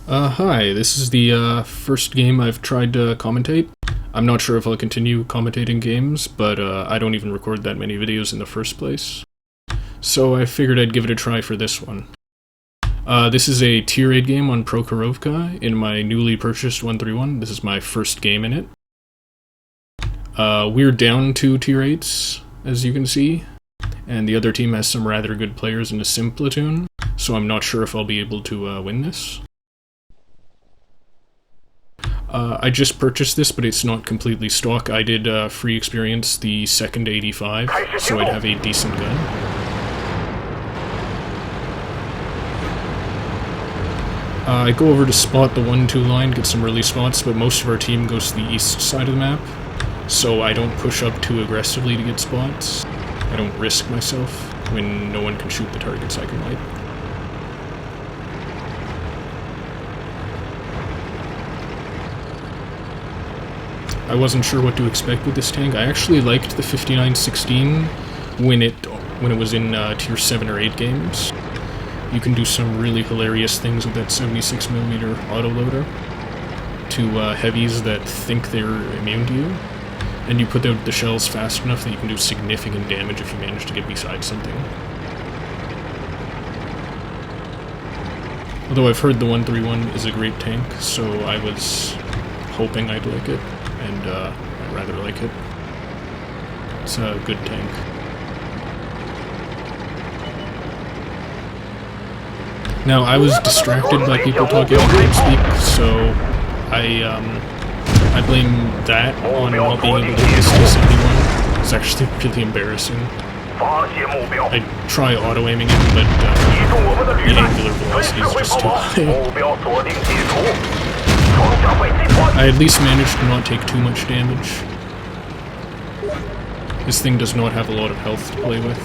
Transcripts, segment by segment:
Hi, this is the first game I've tried to commentate. I'm not sure if I'll continue commentating games, but I don't even record that many videos in the first place. So I figured I'd give it a try for this one. This is a tier 8 game on Prokhorovka in my newly purchased 131. This is my first game in it. We're down 2 tier 8s, as you can see, and the other team has some rather good players in a sim platoon, so I'm not sure if I'll be able to win this. I just purchased this, but it's not completely stock. I did free experience the second 85, so I'd have a decent gun. I go over to spot the 1-2 line, get some early spots, but most of our team goes to the east side of the map, so I don't push up too aggressively to get spots. I don't risk myself when no one can shoot the targets I can light. I wasn't sure what to expect with this tank. I actually liked the 5916 when it was in tier 7 or 8 games. You can do some really hilarious things with that 76mm autoloader to heavies that think they're immune to you, and you put out the shells fast enough that you can do significant damage if you manage to get beside something. Although I've heard the 131 is a great tank, so I was hoping I'd like it. And I rather like it. It's a good tank. Now, I was distracted by people talking on TeamSpeak, so I blame that on not being able to hit this T-71. It's actually really embarrassing. I try auto-aiming it, but the angular velocity is just too high. I at least managed to not take too much damage. This thing does not have a lot of health to play with.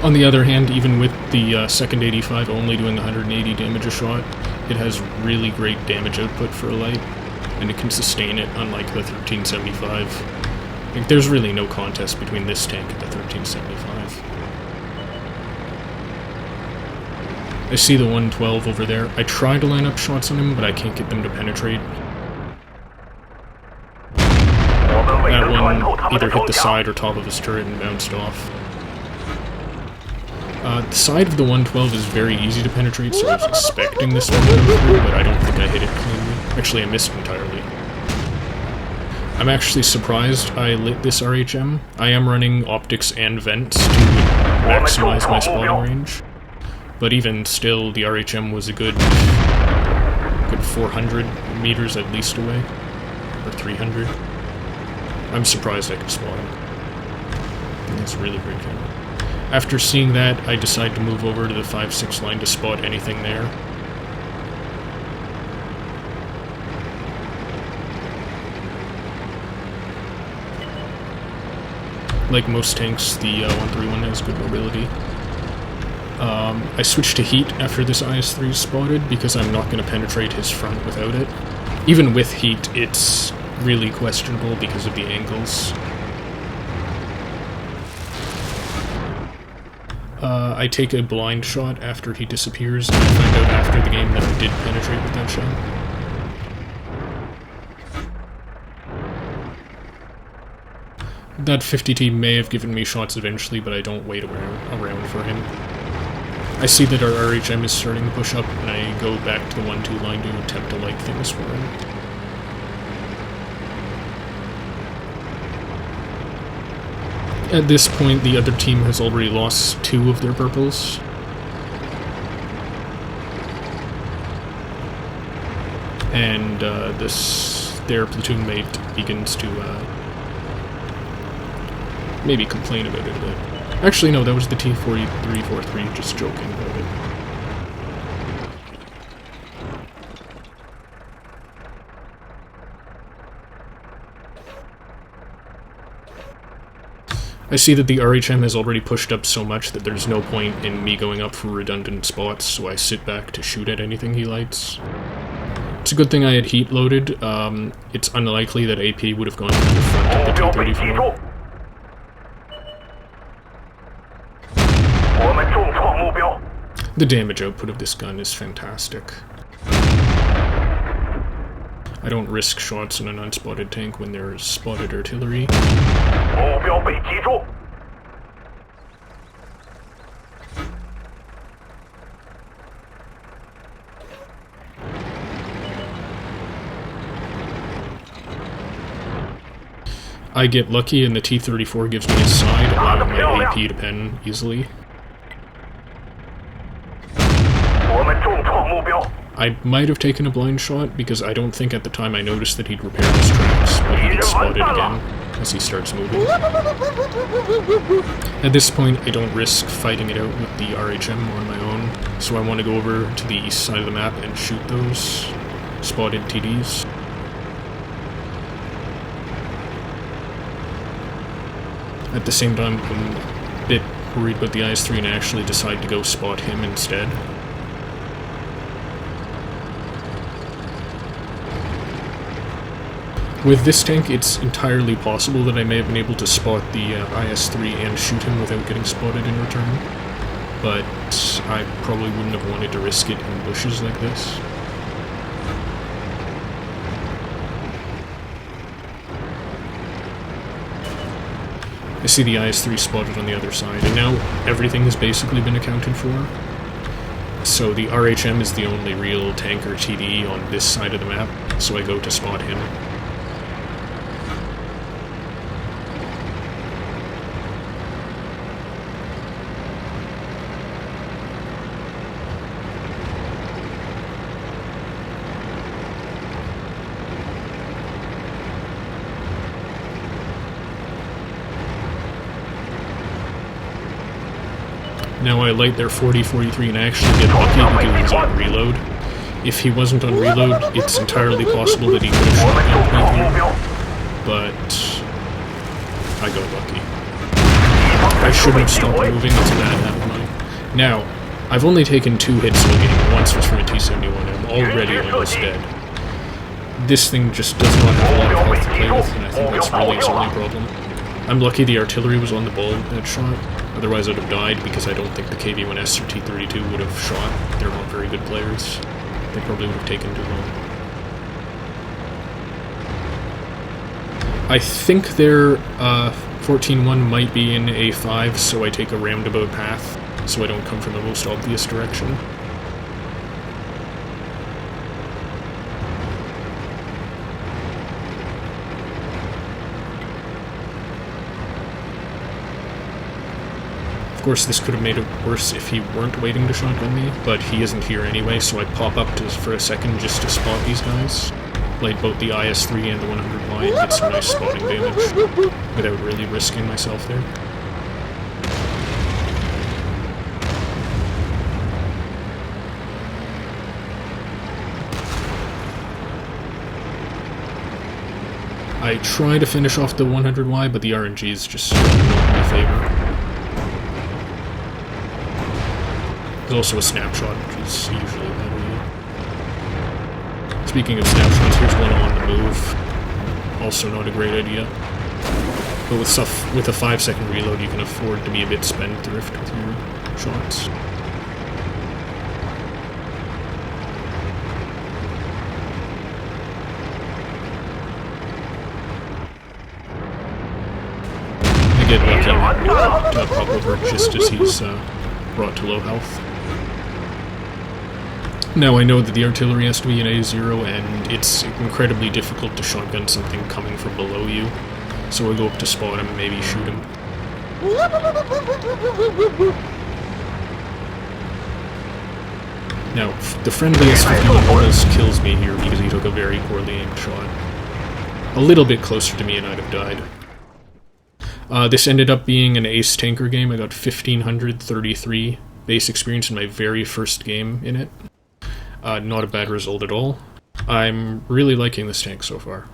On the other hand, even with the second 85 only doing 180 damage a shot, it has really great damage output for a light, and it can sustain it, unlike the 1375. Like, there's really no contest between this tank and the 1375. I see the 112 over there. I try to line up shots on him, but I can't get them to penetrate. That one either hit the side or top of his turret and bounced off. The side of the 112 is very easy to penetrate, so I was expecting this one to go through, but I don't think I hit it cleanly. Actually, I missed entirely. I'm actually surprised I lit this RHM. I am running optics and vents to maximize my spotting range. But even still, the RHM was a good 400 meters at least away, or 300. I'm surprised I could spot him. It's really great camera. After seeing that, I decide to move over to the 5-6 line to spot anything there. Like most tanks, the 131 has good mobility. I switched to heat after this IS-3 is spotted because I'm not going to penetrate his front without it. Even with heat, it's really questionable because of the angles. I take a blind shot after he disappears, and I find out after the game that I did penetrate with that shot. That 50T may have given me shots eventually, but I don't wait around for him. I see that our RHM is starting to push up, and I go back to the 1-2 line to attempt to light things for him. At this point, the other team has already lost 2 of their purples. And their platoon mate begins to maybe complain about it a bit. Actually, no, that was the T-43-43, just joking about it. I see that the RHM has already pushed up so much that there's no point in me going up for redundant spots, so I sit back to shoot at anything he lights. It's a good thing I had heat loaded. It's unlikely that AP would have gone to the front of the T-34. The damage output of this gun is fantastic. I don't risk shots in an unspotted tank when there's spotted artillery. I get lucky and the T-34 gives me a side, allowing my AP to pen easily. I might have taken a blind shot because I don't think at the time I noticed that he'd repaired his tracks, but he gets spotted again as he starts moving. At this point, I don't risk fighting it out with the RHM on my own, so I want to go over to the east side of the map and shoot those spotted TDs. At the same time, I'm a bit worried about the IS-3 and I actually decide to go spot him instead. With this tank, it's entirely possible that I may have been able to spot the IS-3 and shoot him without getting spotted in return, but I probably wouldn't have wanted to risk it in bushes like this. I see the IS-3 spotted on the other side, and now everything has basically been accounted for. So the RHM is the only real tanker TD on this side of the map, so I go to spot him. Now I light their 40-43 and I actually get lucky because he's on reload. If he wasn't on reload, it's entirely possible that he could have shotgunned me here, but I got lucky. I shouldn't have stopped moving, that's a bad habit of mine. Now, I've only taken 2 hits in the game, once was from a T-71 and I'm already almost dead. This thing just does not have a lot of health to play with, and I think that's really its only problem. I'm lucky the artillery was on the ball that shot. Otherwise I'd have died because I don't think the KV-1S or T-32 would have shot. They're not very good players. They probably would have taken too long. I think their 14-1 might be in A5, so I take a roundabout path, so I don't come from the most obvious direction. Of course, this could have made it worse if he weren't waiting to shotgun me, but he isn't here anyway, so I pop up for a second just to spot these guys. Light both the IS-3 and the 100Y and get some nice spotting damage, without really risking myself there. I try to finish off the 100Y, but the RNG is just not in my favor. There's also a snapshot, which is usually a bad idea. Speaking of snapshots, here's one on the move. Also not a great idea. But with a 5-second reload, you can afford to be a bit spendthrift with your shots. I get lucky to pop over just as he's brought to low health. Now I know that the artillery has to be in A0 and it's incredibly difficult to shotgun something coming from below you, so I go up to spot him and maybe shoot him. Now, the friendly S-51 almost kills me here because he took a very poorly aimed shot. A little bit closer to me and I'd have died. This ended up being an ace tanker game. I got 1533 base experience in my very first game in it. Not a bad result at all. I'm really liking this tank so far.